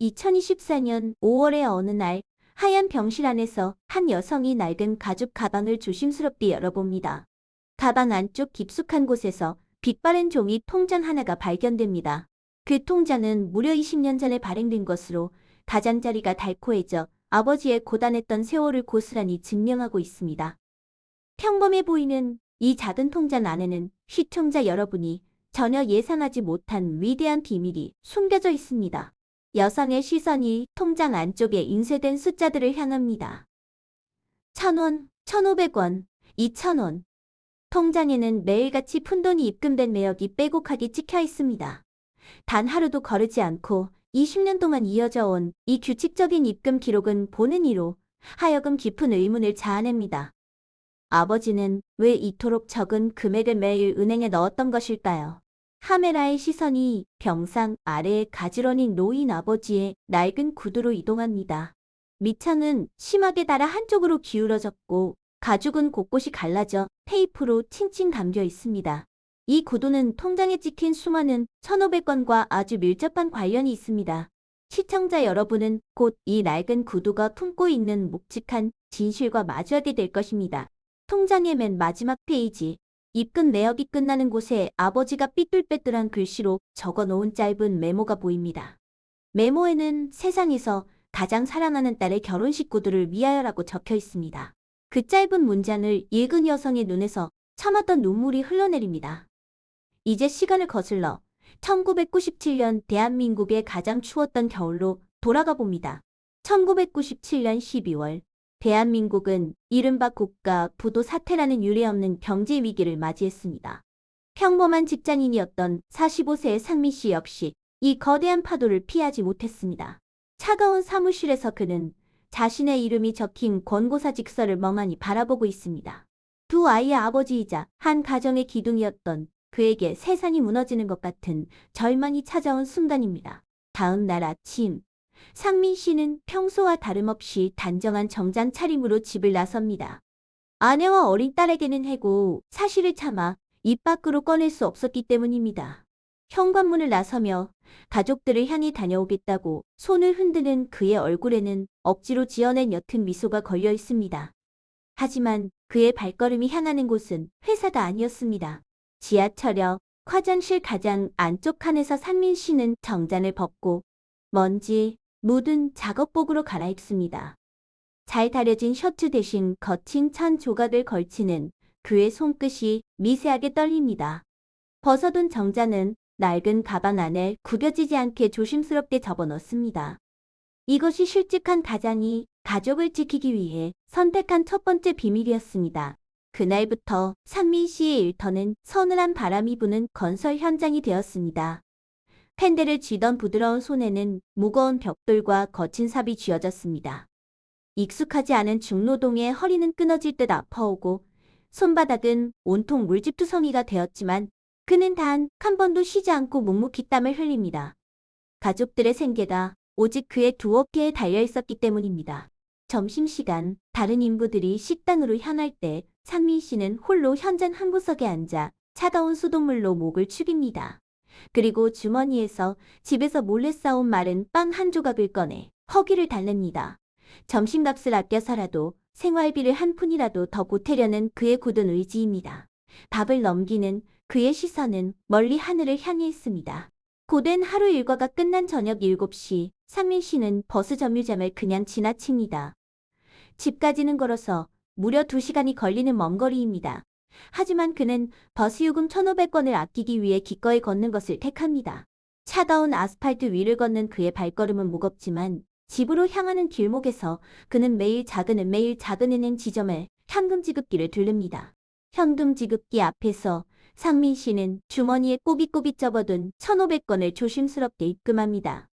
2024년 5월의 어느 날 하얀 병실 안에서 한 여성이 낡은 가죽 가방을 조심스럽게 열어봅니다. 가방 안쪽 깊숙한 곳에서 빛바랜 종이 통장 하나가 발견됩니다. 그 통장은 무려 20년 전에 발행된 것으로 가장자리가 달코해져 아버지의 고단했던 세월을 고스란히 증명하고 있습니다. 평범해 보이는 이 작은 통장 안에는 시청자 여러분이 전혀 예상하지 못한 위대한 비밀이 숨겨져 있습니다. 여성의 시선이 통장 안쪽에 인쇄된 숫자들을 향합니다. 1,000원, 1,500원, 2,000원. 통장에는 매일같이 푼돈이 입금된 내역이 빼곡하게 찍혀 있습니다. 단 하루도 거르지 않고 20년 동안 이어져 온 이 규칙적인 입금 기록은 보는 이로 하여금 깊은 의문을 자아냅니다. 아버지는 왜 이토록 적은 금액을 매일 은행에 넣었던 것일까요? 카메라의 시선이 병상 아래에 가지런히 놓인 아버지의 낡은 구두로 이동합니다. 밑창은 심하게 닳아 한쪽으로 기울어졌고 가죽은 곳곳이 갈라져 테이프로 칭칭 감겨 있습니다. 이 구두는 통장에 찍힌 수많은 1,500건과 아주 밀접한 관련이 있습니다. 시청자 여러분은 곧 이 낡은 구두가 품고 있는 묵직한 진실과 마주하게 될 것입니다. 통장의 맨 마지막 페이지, 입금 내역이 끝나는 곳에 아버지가 삐뚤빼뚤한 글씨로 적어놓은 짧은 메모가 보입니다. 메모에는 세상에서 가장 사랑하는 딸의 결혼식 구두를 위하여라고 적혀 있습니다. 그 짧은 문장을 읽은 여성의 눈에서 참았던 눈물이 흘러내립니다. 이제 시간을 거슬러 1997년 대한민국의 가장 추웠던 겨울로 돌아가 봅니다. 1997년 12월 대한민국은 이른바 국가 부도 사태라는 유례없는 경제 위기를 맞이했습니다. 평범한 직장인이었던 45세의 상민 씨 역시 이 거대한 파도를 피하지 못했습니다. 차가운 사무실에서 그는 자신의 이름이 적힌 권고사 직서를 멍하니 바라보고 있습니다. 두 아이의 아버지이자 한 가정의 기둥이었던 그에게 세상이 무너지는 것 같은 절망이 찾아온 순간입니다. 다음 날 아침, 상민 씨는 평소와 다름없이 단정한 정장 차림으로 집을 나섭니다. 아내와 어린 딸에게는 해고 사실을 참아 입 밖으로 꺼낼 수 없었기 때문입니다. 현관문을 나서며 가족들을 향해 다녀오겠다고 손을 흔드는 그의 얼굴에는 억지로 지어낸 옅은 미소가 걸려 있습니다. 하지만 그의 발걸음이 향하는 곳은 회사가 아니었습니다. 지하철역 화장실 가장 안쪽 칸에서 상민 씨는 정장을 벗고 먼지 묻은 작업복으로 갈아입습니다. 잘 다려진 셔츠 대신 거친 천 조각을 걸치는 그의 손끝이 미세하게 떨립니다. 벗어둔 정장은 낡은 가방 안에 구겨지지 않게 조심스럽게 접어넣습니다. 이것이 실직한 가장이 가족을 지키기 위해 선택한 첫 번째 비밀이었습니다. 그날부터 상민 씨의 일터는 서늘한 바람이 부는 건설 현장이 되었습니다. 펜대를 쥐던 부드러운 손에는 무거운 벽돌과 거친 삽이 쥐어졌습니다. 익숙하지 않은 중노동에 허리는 끊어질 듯 아파오고 손바닥은 온통 물집투성이가 되었지만 그는 단 한 번도 쉬지 않고 묵묵히 땀을 흘립니다. 가족들의 생계가 오직 그의 두 어깨에 달려 있었기 때문입니다. 점심시간 다른 인부들이 식당으로 향할 때 상민 씨는 홀로 현관 한 구석에 앉아 차가운 수돗물로 목을 축입니다. 그리고 주머니에서 집에서 몰래 싸온 마른 빵 한 조각을 꺼내 허기를 달랩니다. 점심값을 아껴서라도 생활비를 한 푼이라도 더 보태려는 그의 굳은 의지입니다. 밥을 넘기는 그의 시선은 멀리 하늘을 향해 있습니다. 고된 하루 일과가 끝난 저녁 7시, 상민 씨는 버스 정류장을 그냥 지나칩니다. 집까지는 걸어서 무려 2시간이 걸리는 먼 거리입니다. 하지만 그는 버스 요금 1,500원을 아끼기 위해 기꺼이 걷는 것을 택합니다. 차가운 아스팔트 위를 걷는 그의 발걸음은 무겁지만 집으로 향하는 길목에서 그는 매일 작은 은행 지점에 현금 지급기를 들릅니다. 현금 지급기 앞에서 상민 씨는 주머니에 꼬깃꼬깃 접어둔 1,500원을 조심스럽게 입금합니다.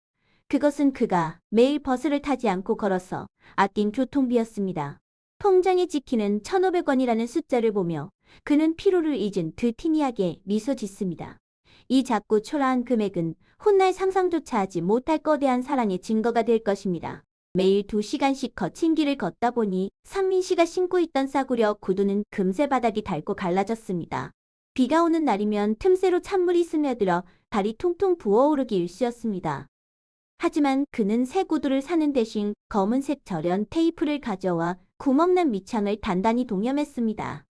그것은 그가 매일 버스를 타지 않고 걸어서 아낀 교통비였습니다. 통장에 찍히는 1,500원이라는 숫자를 보며 그는 피로를 잊은 듯 희미하게 미소 짓습니다. 이 작고 초라한 금액은 훗날 상상조차 하지 못할 거대한 사랑의 증거가 될 것입니다. 매일 2시간씩 거친 길을 걷다 보니 상민 씨가 신고 있던 싸구려 구두는 금세 바닥이 닳고 갈라졌습니다. 비가 오는 날이면 틈새로 찬물이 스며들어 발이 통통 부어오르기 일쑤였습니다. 하지만 그는 새 구두를 사는 대신 검은색 절연 테이프를 가져와 구멍난 밑창을 단단히 동여맸습니다.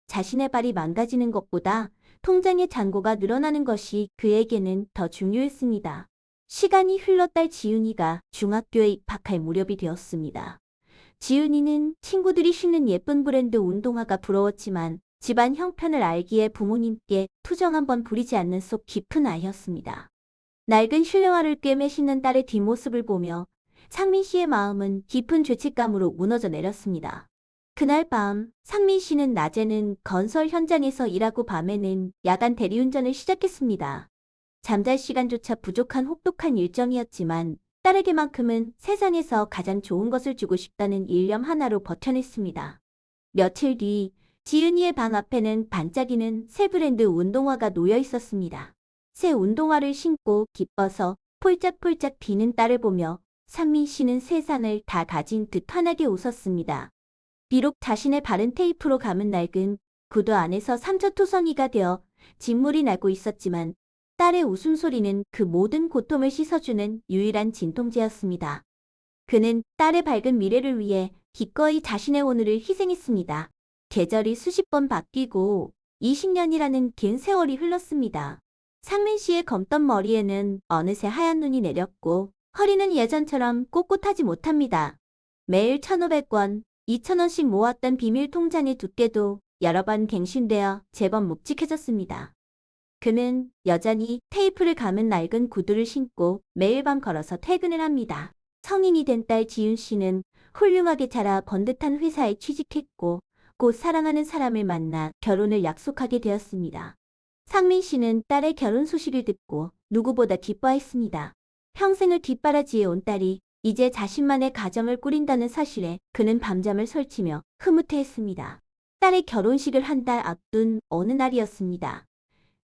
자신의 발이 망가지는 것보다 통장의 잔고가 늘어나는 것이 그에게는 더 중요했습니다. 시간이 흘러 딸 지윤이가 중학교에 입학할 무렵이 되었습니다. 지윤이는 친구들이 신는 예쁜 브랜드 운동화가 부러웠지만 집안 형편을 알기에 부모님께 투정 한번 부리지 않는 속 깊은 아이였습니다. 낡은 실내화를 꿰매 신는 딸의 뒷모습을 보며 상민 씨의 마음은 깊은 죄책감으로 무너져 내렸습니다. 그날 밤 상민 씨는 낮에는 건설 현장에서 일하고 밤에는 야간 대리운전을 시작했습니다. 잠잘 시간조차 부족한 혹독한 일정이었지만 딸에게만큼은 세상에서 가장 좋은 것을 주고 싶다는 일념 하나로 버텨냈습니다. 며칠 뒤 지은이의 방 앞에는 반짝이는 새 브랜드 운동화가 놓여 있었습니다. 새 운동화를 신고 기뻐서 폴짝폴짝 뛰는 딸을 보며 상민 씨는 세상을 다 가진 듯 환하게 웃었습니다. 비록 자신의 발은 테이프로 감은 낡은 구두 안에서 상처투성이가 되어 진물이 나고 있었지만 딸의 웃음소리는 그 모든 고통을 씻어주는 유일한 진통제였습니다. 그는 딸의 밝은 미래를 위해 기꺼이 자신의 오늘을 희생했습니다. 계절이 수십 번 바뀌고 20년이라는 긴 세월이 흘렀습니다. 상민 씨의 검던 머리에는 어느새 하얀 눈이 내렸고 허리는 예전처럼 꼿꼿하지 못합니다. 매일 1,500원, 2,000원씩 모았던 비밀 통장의 두께도 여러 번 갱신되어 제법 묵직해졌습니다. 그는 여전히 테이프를 감은 낡은 구두를 신고 매일 밤 걸어서 퇴근을 합니다. 성인이 된 딸 지윤 씨는 훌륭하게 자라 번듯한 회사에 취직했고 곧 사랑하는 사람을 만나 결혼을 약속하게 되었습니다. 상민 씨는 딸의 결혼 소식을 듣고 누구보다 기뻐했습니다. 평생을 뒷바라지에 온 딸이 이제 자신만의 가정을 꾸린다는 사실에 그는 밤잠을 설치며 흐뭇해했습니다. 딸의 결혼식을 한 달 앞둔 어느 날이었습니다.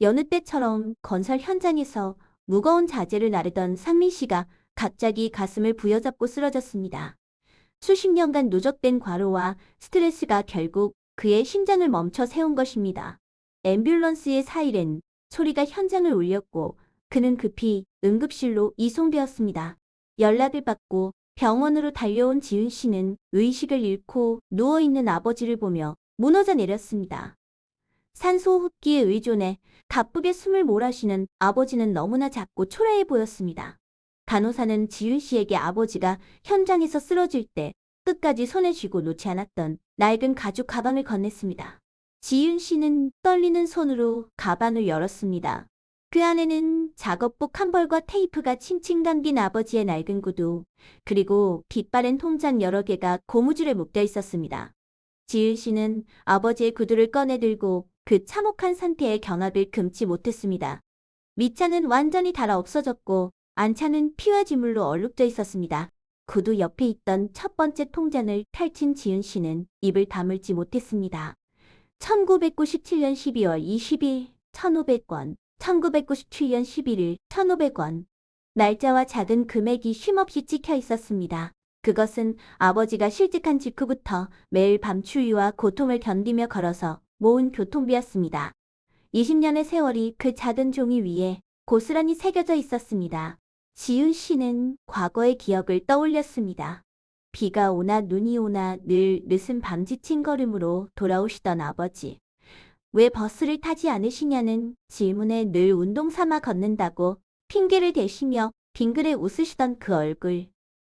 여느 때처럼 건설 현장에서 무거운 자재를 나르던 상민 씨가 갑자기 가슴을 부여잡고 쓰러졌습니다. 수십 년간 누적된 과로와 스트레스가 결국 그의 심장을 멈춰 세운 것입니다. 앰뷸런스의 사이렌 소리가 현장을 울렸고 그는 급히 응급실로 이송되었습니다. 연락을 받고 병원으로 달려온 지은 씨는 의식을 잃고 누워있는 아버지를 보며 무너져 내렸습니다. 산소호흡기에 의존해 가쁘게 숨을 몰아쉬는 아버지는 너무나 작고 초라해 보였습니다. 간호사는 지윤 씨에게 아버지가 현장에서 쓰러질 때 끝까지 손에 쥐고 놓지 않았던 낡은 가죽 가방을 건넸습니다. 지윤 씨는 떨리는 손으로 가방을 열었습니다. 그 안에는 작업복 한 벌과 테이프가 칭칭 감긴 아버지의 낡은 구두, 그리고 빛바랜 통장 여러 개가 고무줄에 묶여 있었습니다. 지은 씨는 아버지의 구두를 꺼내 들고 그 참혹한 상태의 경악을 금치 못했습니다. 밑창은 완전히 닳아 없어졌고 안창은 피와 지물로 얼룩져 있었습니다. 구두 옆에 있던 첫 번째 통장을 펼친 지은 씨는 입을 다물지 못했습니다. 1997년 12월 20일 1,500원, 1997년 11일 1,500원. 날짜와 작은 금액이 쉼없이 찍혀 있었습니다. 그것은 아버지가 실직한 직후부터 매일 밤 추위와 고통을 견디며 걸어서 모은 교통비였습니다. 20년의 세월이 그 작은 종이 위에 고스란히 새겨져 있었습니다. 지윤 씨는 과거의 기억을 떠올렸습니다. 비가 오나 눈이 오나 늘 늦은 밤지친 걸음으로 돌아오시던 아버지. 왜 버스를 타지 않으시냐는 질문에 늘 운동 삼아 걷는다고 핑계를 대시며 빙그레 웃으시던 그 얼굴.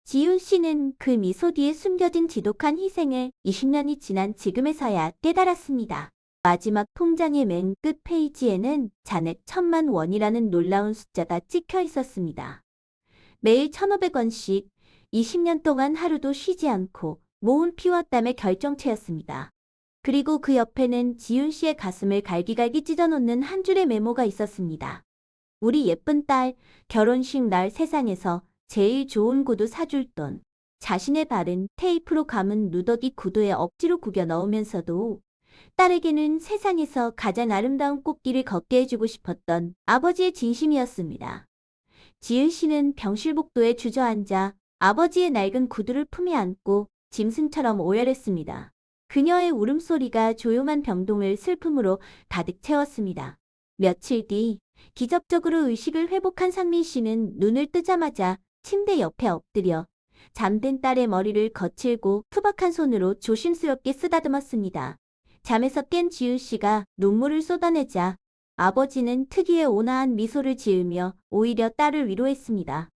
지윤 씨는 그 미소 뒤에 숨겨진 지독한 희생을 20년이 지난 지금에서야 깨달았습니다. 마지막 통장의 맨 끝 페이지에는 잔액 1,000만 원이라는 놀라운 숫자가 찍혀 있었습니다. 매일 1,500원씩 20년 동안 하루도 쉬지 않고 모은 피와 땀의 결정체였습니다. 그리고 그 옆에는 지윤 씨의 가슴을 갈기갈기 찢어놓는 한 줄의 메모가 있었습니다. 우리 예쁜 딸, 결혼식 날 세상에서 제일 좋은 구두 사줄 돈. 자신의 발은 테이프로 감은 누더기 구두에 억지로 구겨 넣으면서도 딸에게는 세상에서 가장 아름다운 꽃길을 걷게 해주고 싶었던 아버지의 진심이었습니다. 지은 씨는 병실복도에 주저앉아 아버지의 낡은 구두를 품에 안고 짐승처럼 오열했습니다. 그녀의 울음소리가 조용한 병동을 슬픔으로 가득 채웠습니다. 며칠 뒤 기적적으로 의식을 회복한 상민 씨는 눈을 뜨자마자 침대 옆에 엎드려 잠든 딸의 머리를 거칠고 투박한 손으로 조심스럽게 쓰다듬었습니다. 잠에서 깬 지윤 씨가 눈물을 쏟아내자 아버지는 특유의 온화한 미소를 지으며 오히려 딸을 위로했습니다.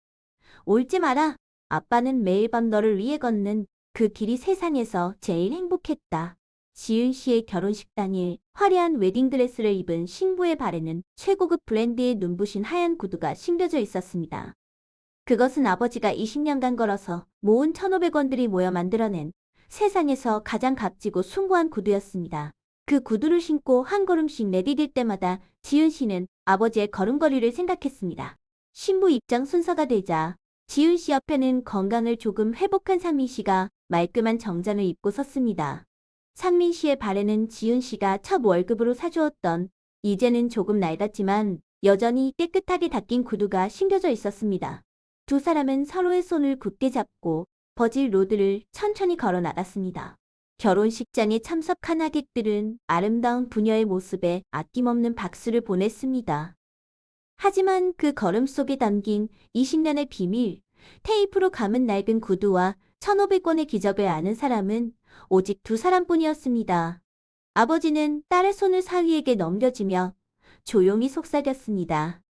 울지 마라. 아빠는 매일 밤 너를 위해 걷는 그 길이 세상에서 제일 행복했다. 지은 씨의 결혼식 당일 화려한 웨딩드레스를 입은 신부의 발에는 최고급 브랜드의 눈부신 하얀 구두가 심겨져 있었습니다. 그것은 아버지가 20년간 걸어서 모은 1,500원들이 모여 만들어낸 세상에서 가장 값지고 숭고한 구두였습니다. 그 구두를 신고 한 걸음씩 내디딜 때마다 지은 씨는 아버지의 걸음걸이를 생각했습니다. 신부 입장 순서가 되자 지은 씨 옆에는 건강을 조금 회복한 상민 씨가 말끔한 정장을 입고 섰습니다. 상민 씨의 발에는 지은 씨가 첫 월급으로 사주었던 이제는 조금 낡았지만 여전히 깨끗하게 닦인 구두가 신겨져 있었습니다. 두 사람은 서로의 손을 굳게 잡고 버질 로드를 천천히 걸어 나갔습니다. 결혼식장에 참석한 하객들은 아름다운 부녀의 모습에 아낌없는 박수를 보냈습니다. 하지만 그 걸음 속에 담긴 20년의 비밀, 테이프로 감은 낡은 구두와 1,500원의 기적을 아는 사람은 오직 두 사람뿐이었습니다. 아버지는 딸의 손을 사위에게 넘겨주며 조용히 속삭였습니다.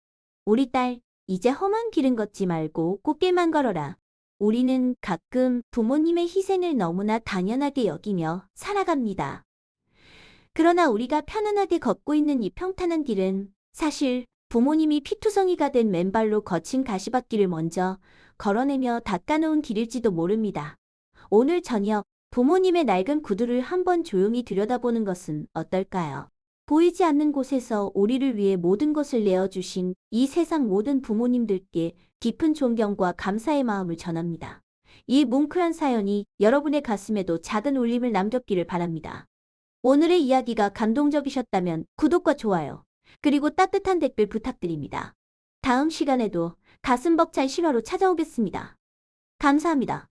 우리 딸, 이제 험한 길은 걷지 말고 꽃길만 걸어라. 우리는 가끔 부모님의 희생을 너무나 당연하게 여기며 살아갑니다. 그러나 우리가 편안하게 걷고 있는 이 평탄한 길은 사실 부모님이 피투성이가 된 맨발로 거친 가시밭길을 먼저 걸어내며 닦아놓은 길일지도 모릅니다. 오늘 저녁 부모님의 낡은 구두를 한번 조용히 들여다보는 것은 어떨까요? 보이지 않는 곳에서 우리를 위해 모든 것을 내어주신 이 세상 모든 부모님들께 깊은 존경과 감사의 마음을 전합니다. 이 뭉클한 사연이 여러분의 가슴에도 작은 울림을 남겼기를 바랍니다. 오늘의 이야기가 감동적이셨다면 구독과 좋아요, 그리고 따뜻한 댓글 부탁드립니다. 다음 시간에도 가슴 벅찬 실화로 찾아오겠습니다. 감사합니다.